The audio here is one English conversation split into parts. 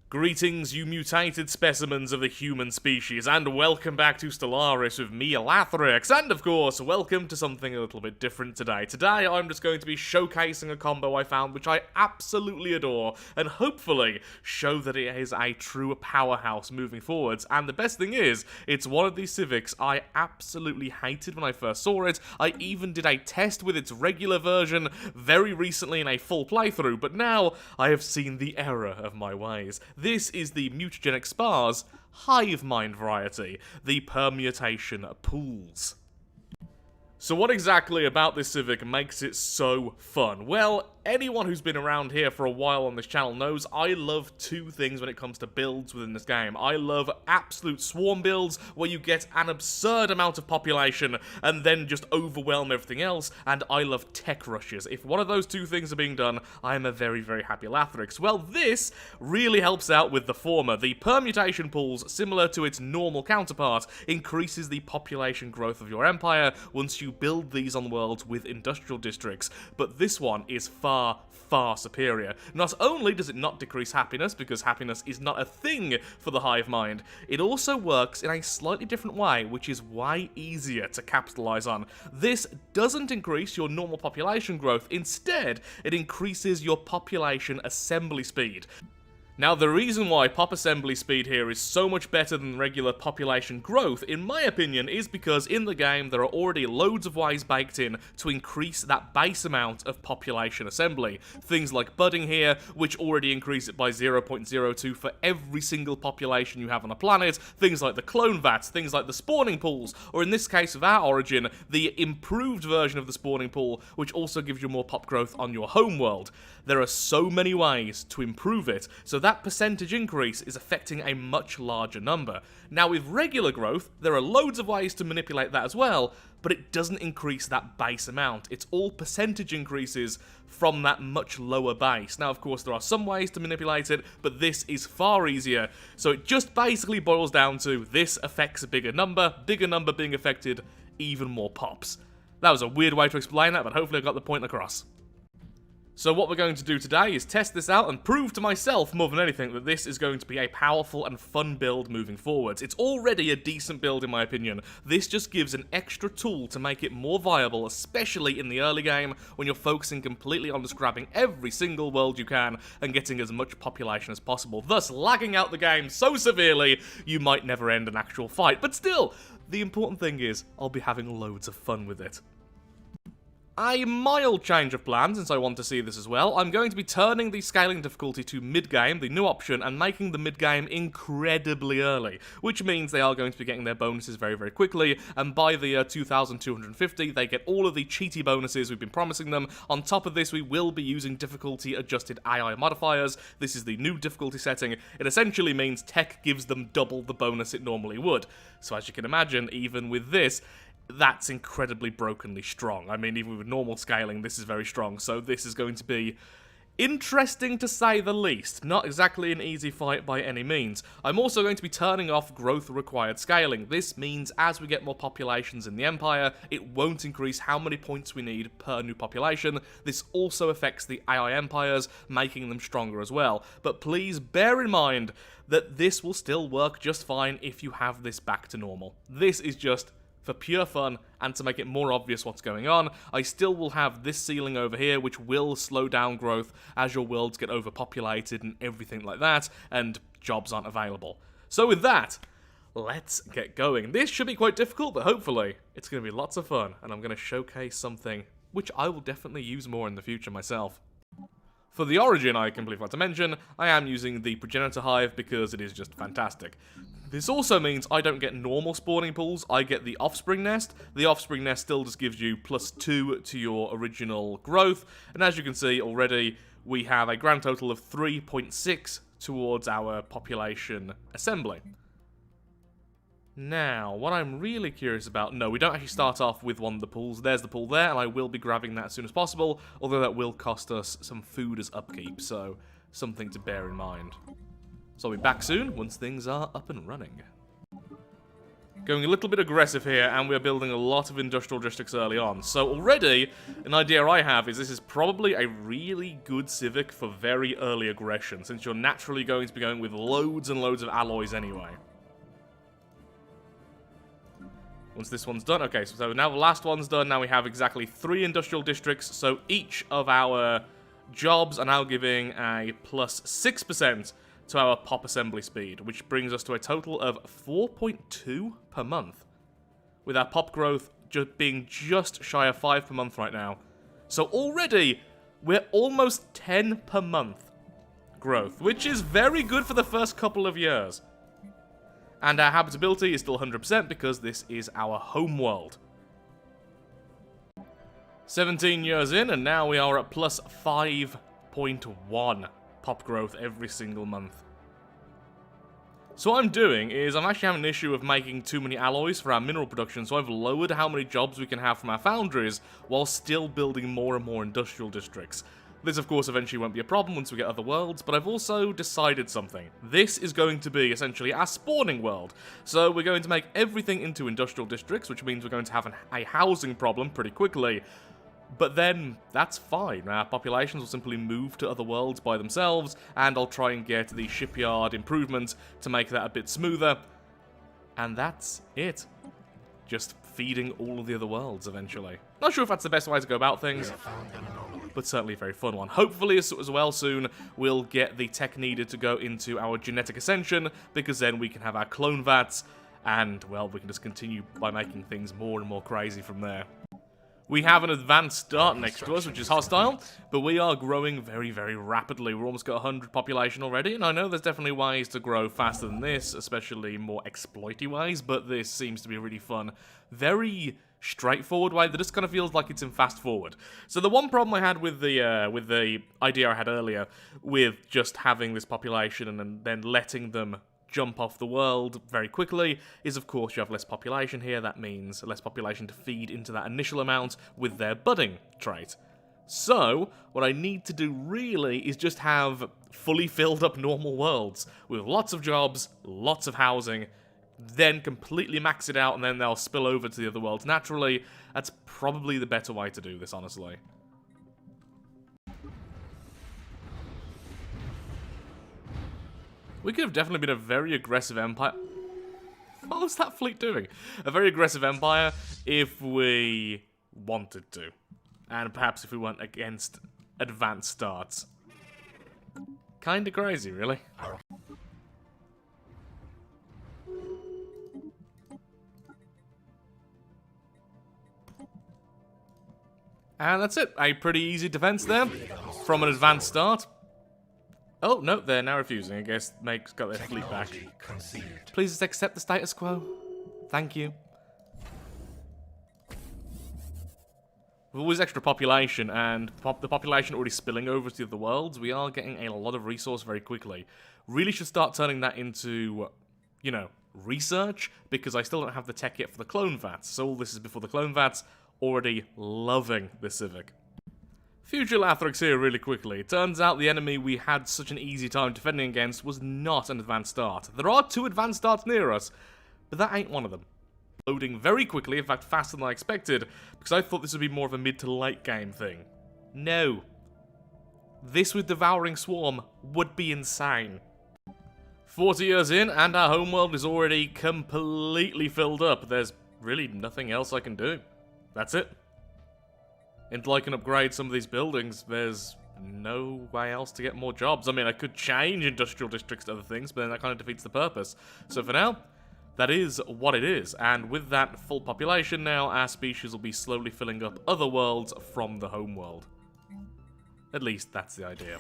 Greetings, you mutated specimens of the human species, and welcome back to Stellaris with me, Lathrix, and of course, welcome to something a little bit different today. Today, I'm just going to be showcasing a combo I found which I absolutely adore, and hopefully show that it is a true powerhouse moving forwards, and the best thing is, it's one of these Civics I absolutely hated when I first saw it. I even did a test with its regular version very recently in a full playthrough, but now I have seen the error of my ways. This is the mutagenic spars hive mind variety, the permutation pools. So what exactly about this Civic makes it so fun? Well, anyone who's been around here for a while on this channel knows I love two things when it comes to builds within this game. I love absolute swarm builds, where you get an absurd amount of population and then just overwhelm everything else, and I love tech rushes. If one of those two things are being done, I am a very, very happy Lathrix. Well, this really helps out with the former. The permutation pools, similar to its normal counterpart, increases the population growth of your empire once you build these on worlds with industrial districts, but this one is far, far superior. Not only does it not decrease happiness, because happiness is not a thing for the hive mind, it also works in a slightly different way, which is way easier to capitalize on. This doesn't increase your normal population growth, instead, it increases your population assembly speed. Now, the reason why pop assembly speed here is so much better than regular population growth, in my opinion, is because in the game there are already loads of ways baked in to increase that base amount of population assembly. Things like budding here, which already increase it by 0.02 for every single population you have on a planet, things like the clone vats, things like the spawning pools, or in this case of our origin, the improved version of the spawning pool, which also gives you more pop growth on your home world. There are so many ways to improve it, so that percentage increase is affecting a much larger number. Now, with regular growth, there are loads of ways to manipulate that as well, but it doesn't increase that base amount. It's all percentage increases from that much lower base. Now, of course, there are some ways to manipulate it, but this is far easier. So it just basically boils down to this affects a bigger number being affected, even more pops. That was a weird way to explain that, but hopefully I got the point across. So what we're going to do today is test this out and prove to myself, more than anything, that this is going to be a powerful and fun build moving forwards. It's already a decent build in my opinion. This just gives an extra tool to make it more viable, especially in the early game, when you're focusing completely on just grabbing every single world you can and getting as much population as possible, thus lagging out the game so severely you might never end an actual fight. But still, the important thing is I'll be having loads of fun with it. A mild change of plan, since I want to see this as well. I'm going to be turning the scaling difficulty to mid-game, the new option, and making the mid-game incredibly early, which means they are going to be getting their bonuses very, very quickly, and by the 2250, they get all of the cheaty bonuses we've been promising them. On top of this, we will be using difficulty-adjusted AI modifiers. This is the new difficulty setting. It essentially means tech gives them double the bonus it normally would. So as you can imagine, even with this, that's incredibly brokenly strong. I mean, even with normal scaling, this is very strong, so this is going to be interesting to say the least. Not exactly an easy fight by any means. I'm also going to be turning off growth-required scaling. This means as we get more populations in the Empire, it won't increase how many points we need per new population. This also affects the AI empires, making them stronger as well. But please bear in mind that this will still work just fine if you have this back to normal. This is just for pure fun, and to make it more obvious what's going on. I still will have this ceiling over here, which will slow down growth as your worlds get overpopulated and everything like that, and jobs aren't available. So with that, let's get going. This should be quite difficult, but hopefully it's going to be lots of fun, and I'm going to showcase something which I will definitely use more in the future myself. For the origin, I completely forgot to mention, I am using the progenitor hive because it is just fantastic. This also means I don't get normal spawning pools, I get the offspring nest. The offspring nest still just gives you +2 to your original growth, and as you can see already, we have a grand total of 3.6 towards our population assembly. Now, what I'm really curious about, no, we don't actually start off with one of the pools. There's the pool there, and I will be grabbing that as soon as possible, although that will cost us some food as upkeep, so something to bear in mind. So I'll be back soon once things are up and running. Going a little bit aggressive here, and we're building a lot of industrial districts early on. So already, an idea I have is this is probably a really good Civic for very early aggression, since you're naturally going to be going with loads and loads of alloys anyway. Once this one's done, okay, so now the last one's done, now we have exactly 3 industrial districts, so each of our jobs are now giving a plus 6% to our pop assembly speed, which brings us to a total of 4.2 per month, with our pop growth being just shy of 5 per month right now. So already, we're almost 10 per month growth, which is very good for the first couple of years. And our habitability is still 100% because this is our home world. 17 years in, and now we are at plus 5.1 pop growth every single month. So what I'm doing is I'm actually having an issue of making too many alloys for our mineral production, so I've lowered how many jobs we can have from our foundries while still building more and more industrial districts. This, of course, eventually won't be a problem once we get other worlds, but I've also decided something. This is going to be, essentially, our spawning world. So we're going to make everything into industrial districts, which means we're going to have a housing problem pretty quickly. But then, that's fine. Our populations will simply move to other worlds by themselves, and I'll try and get the shipyard improvements to make that a bit smoother. And that's it. Just feeding all of the other worlds, eventually. Not sure if that's the best way to go about things, but certainly a very fun one. Hopefully, as well soon, we'll get the tech needed to go into our genetic ascension, because then we can have our clone vats, and, well, we can just continue by making things more and more crazy from there. We have an advanced start next to us, which is hostile, but we are growing very, very rapidly. We're almost got 100 population already, and I know there's definitely ways to grow faster than this, especially more exploity ways, but this seems to be a really fun, very straightforward way that just kind of feels like it's in fast forward. So the one problem I had with the idea I had earlier, with just having this population and then letting them jump off the world very quickly, is of course you have less population here. That means less population to feed into that initial amount with their budding trait. So what I need to do really is just have fully filled up normal worlds with lots of jobs, lots of housing, then completely max it out, and then they'll spill over to the other worlds naturally. That's probably the better way to do this, honestly. We could have definitely been a very aggressive empire. What was that fleet doing? A very aggressive empire if we wanted to. And perhaps if we went against advanced starts. Kinda crazy, really. And that's it. A pretty easy defense there from an advanced start. Oh, no, they're now refusing. I guess Meg's got their fleet back. Please just accept the status quo. Thank you. With all this extra population and the population already spilling over to the other worlds, we are getting a lot of resource very quickly. Really should start turning that into, you know, research, because I still don't have the tech yet for the clone vats. So all this is before the clone vats. Already loving the Civic. Future Lathrix here really quickly. It turns out the enemy we had such an easy time defending against was not an advanced start. There are 2 advanced starts near us, but that ain't one of them. Loading very quickly, in fact faster than I expected, because I thought this would be more of a mid to late game thing. No. This with Devouring Swarm would be insane. 40 years in, and our homeworld is already completely filled up. There's really nothing else I can do. That's it. Until I can upgrade some of these buildings, there's no way else to get more jobs. I mean, I could change industrial districts to other things, but then that kind of defeats the purpose. So for now, that is what it is. And with that full population now, our species will be slowly filling up other worlds from the home world. At least that's the idea.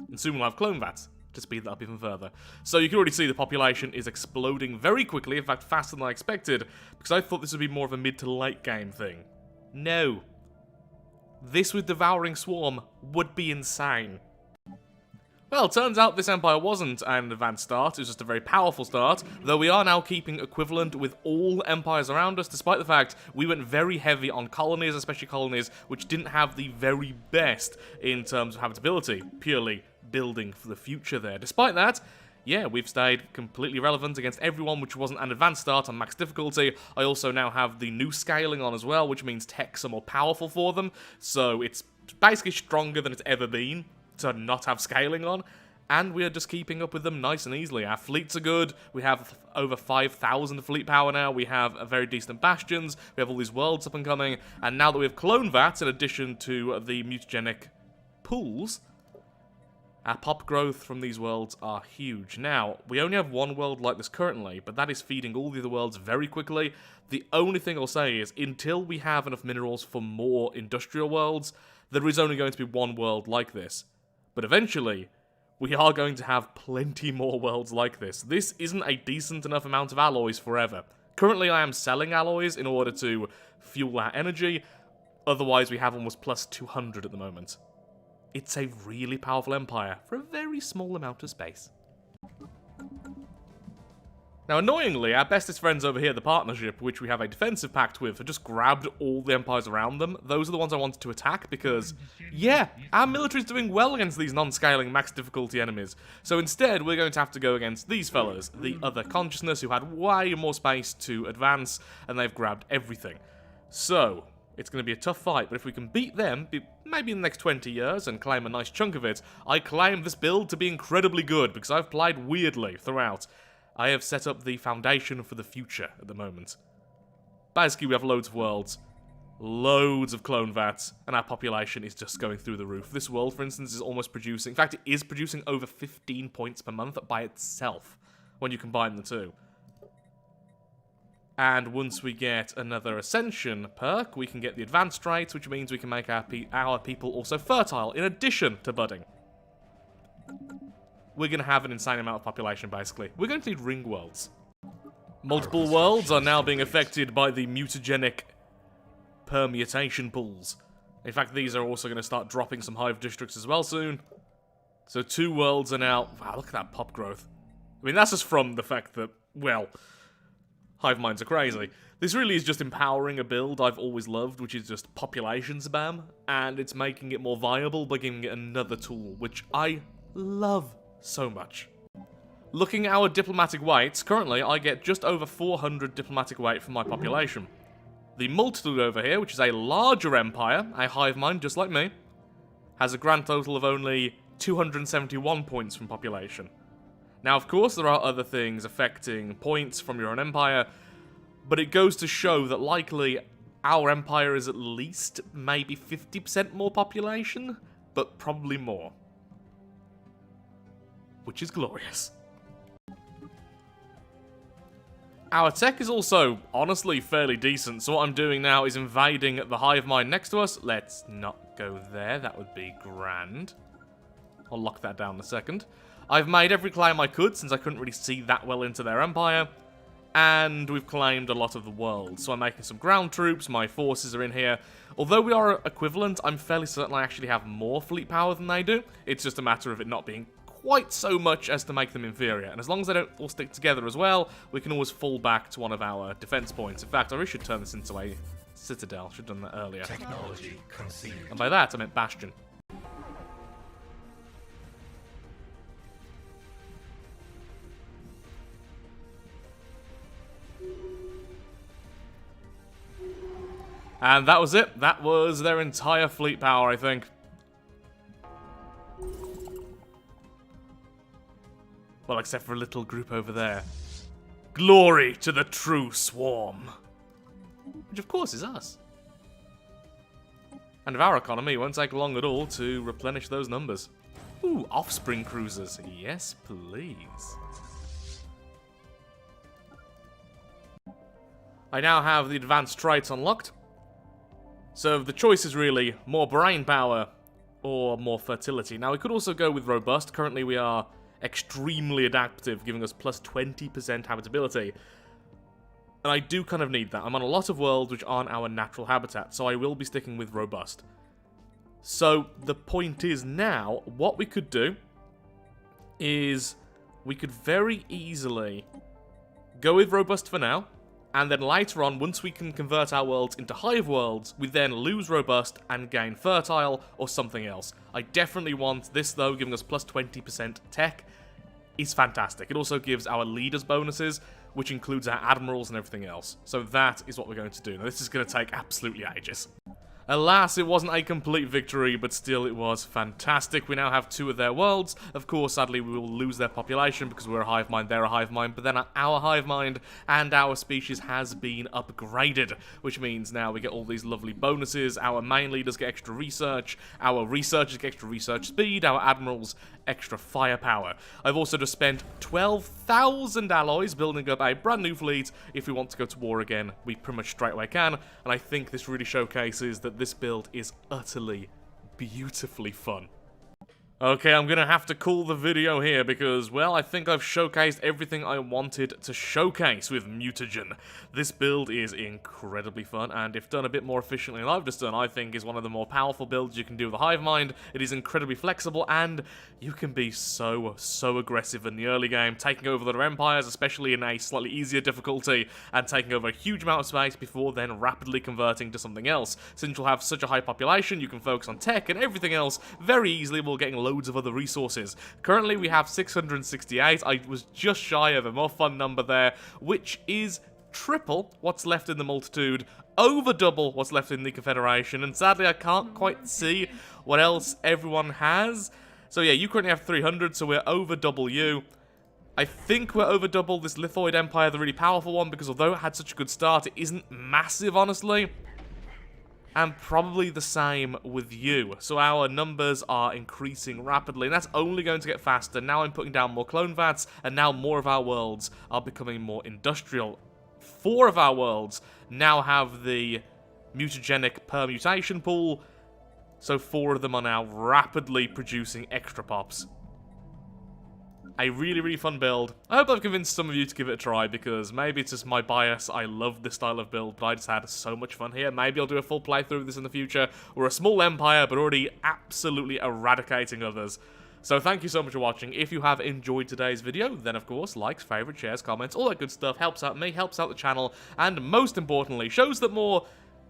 And soon we'll have clone vats to speed that up even further. So you can already see the population is exploding very quickly, in fact faster than I expected, because I thought this would be more of a mid to late game thing. No. This with Devouring Swarm would be insane. Well, turns out this empire wasn't an advanced start, it was just a very powerful start, though we are now keeping equivalent with all empires around us, despite the fact we went very heavy on colonies, especially colonies which didn't have the very best in terms of habitability, purely building for the future there. Despite that, yeah, we've stayed completely relevant against everyone, which wasn't an advanced start on max difficulty. I also now have the new scaling on as well, which means techs are more powerful for them, so it's basically stronger than it's ever been to not have scaling on, and we are just keeping up with them nice and easily. Our fleets are good, we have over 5,000 fleet power now, we have a very decent bastions, we have all these worlds up and coming, and now that we have clone vats in addition to the mutagenic pools, our pop growth from these worlds are huge. Now, we only have one world like this currently, but that is feeding all the other worlds very quickly. The only thing I'll say is, until we have enough minerals for more industrial worlds, there is only going to be one world like this. But eventually, we are going to have plenty more worlds like this. This isn't a decent enough amount of alloys forever. Currently, I am selling alloys in order to fuel our energy. Otherwise, we have almost plus 200 at the moment. It's a really powerful empire for a very small amount of space. Now, annoyingly, our bestest friends over here, the Partnership, which we have a defensive pact with, have just grabbed all the empires around them. Those are the ones I wanted to attack because, yeah, our military's doing well against these non-scaling max difficulty enemies. So instead, we're going to have to go against these fellas, the other consciousness, who had way more space to advance, and they've grabbed everything. So, it's going to be a tough fight, but if we can beat them, maybe in the next 20 years, and claim a nice chunk of it, I claim this build to be incredibly good, because I've played weirdly throughout. I have set up the foundation for the future at the moment. Basically, we have loads of worlds, loads of clone vats, and our population is just going through the roof. This world, for instance, is almost producing, in fact, it is producing over 15 points per month by itself, when you combine the two. And once we get another ascension perk, we can get the advanced traits, which means we can make our people also fertile, in addition to budding. We're going to have an insane amount of population, basically. We're going to need ring worlds. Multiple worlds are now being affected by the mutagenic permutation pools. In fact, these are also going to start dropping some hive districts as well soon. So 2 worlds are now... Wow, look at that pop growth. I mean, that's just from the fact that, well... hive minds are crazy. This really is just empowering a build I've always loved, which is just population spam, and it's making it more viable by giving it another tool, which I love so much. Looking at our diplomatic weights, currently I get just over 400 diplomatic weight from my population. The Multitude over here, which is a larger empire, a hive mind just like me, has a grand total of only 271 points from population. Now, of course, there are other things affecting points from your own empire, but it goes to show that likely our empire is at least maybe 50% more population, but probably more. Which is glorious. Our tech is also, honestly, fairly decent, so what I'm doing now is invading the hive mind next to us. Let's not go there, that would be grand. I'll lock that down in a second. I've made every claim I could, since I couldn't really see that well into their empire, and we've claimed a lot of the world. So I'm making some ground troops, my forces are in here. Although we are equivalent, I'm fairly certain I actually have more fleet power than they do. It's just a matter of it not being quite so much as to make them inferior. And as long as they don't all stick together as well, we can always fall back to one of our defense points. In fact, I really should turn this into a citadel. Should have done that earlier. Technology conceived. And by that, I meant bastion. And that was it. That was their entire fleet power, I think. Well, except for a little group over there. Glory to the true swarm. Which, of course, is us. And of our economy, it won't take long at all to replenish those numbers. Ooh, offspring cruisers. Yes, please. I now have the advanced traits unlocked. So the choice is really more brain power or more fertility. Now, we could also go with robust. Currently, we are extremely adaptive, giving us plus 20% habitability. And I do kind of need that. I'm on a lot of worlds which aren't our natural habitat, so I will be sticking with robust. So the point is now, what we could do is we could very easily go with robust for now, and then later on, once we can convert our worlds into hive worlds, we then lose robust and gain fertile or something else. I definitely want this though, giving us plus 20% tech. is fantastic. It also gives our leaders bonuses, which includes our admirals and everything else. So that is what we're going to do. Now, this is going to take absolutely ages. Alas, it wasn't a complete victory, but still it was fantastic. We now have 2 of their worlds. Of course, sadly, we will lose their population because we're a hive mind, they're a hive mind, but then our hive mind and our species has been upgraded, which means now we get all these lovely bonuses. Our main leaders get extra research, our researchers get extra research speed, our admirals extra firepower. I've also just spent 12,000 alloys building up a brand new fleet. If we want to go to war again, we pretty much straight away can, and I think this really showcases that this build is utterly, beautifully fun. Okay, I'm gonna have to call the video here because, well, I think I've showcased everything I wanted to showcase with Mutagen. This build is incredibly fun, and if done a bit more efficiently than I've just done, I think is one of the more powerful builds you can do with a hive mind. It is incredibly flexible, and you can be so aggressive in the early game, taking over other empires, especially in a slightly easier difficulty, and taking over a huge amount of space before then rapidly converting to something else. Since you'll have such a high population, you can focus on tech and everything else very easily while getting loads of other resources. Currently we have 668. I was just shy of a more fun number there, which is triple what's left in the multitude, over double what's left in the Confederation, and sadly I can't quite see what else everyone has. So yeah, you currently have 300, so we're over double you. I think we're over double this Lithoid Empire, the really powerful one, because although it had such a good start, it isn't massive, honestly. And probably the same with you. So our numbers are increasing rapidly, and that's only going to get faster. Now I'm putting down more clone vats, and now more of our worlds are becoming more industrial. 4 of our worlds now have the mutagenic permutation pool, so 4 of them are now rapidly producing extra pops. A really fun build. I hope I've convinced some of you to give it a try, because maybe it's just my bias. I love this style of build, but I just had so much fun here. Maybe I'll do a full playthrough of this in the future. We're a small empire, but already absolutely eradicating others. So thank you so much for watching. If you have enjoyed today's video, then of course, likes, favorites, shares, comments, all that good stuff helps out me, helps out the channel, and most importantly, shows that more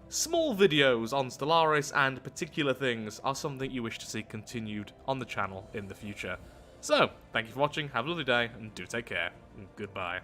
small videos on Stellaris and particular things are something you wish to see continued on the channel in the future. So, thank you for watching, have a lovely day, and do take care, and goodbye.